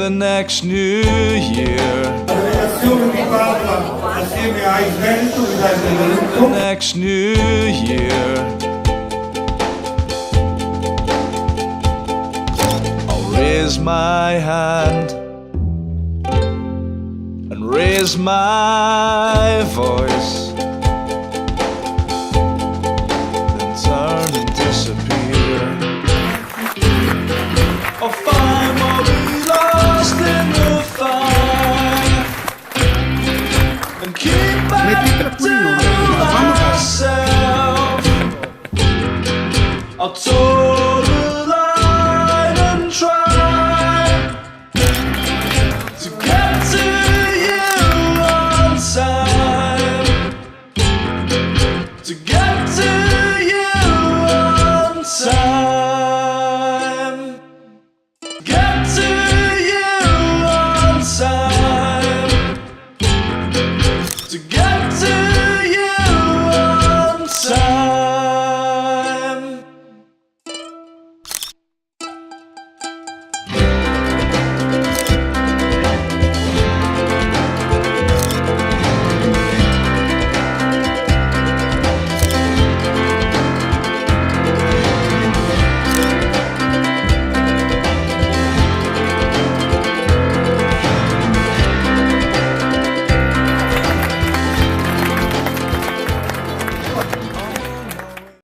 the next new year. La delegazione di Papa assieme a AIS Veneto, Ristorante The Veneto. next new year. I'll raise my hand and raise my voice, then turn and disappear. Or find or be lost in the fire and keep back to myself. I'll toe the line and try to get to you on time. To get to you on time. Get to you on time. To get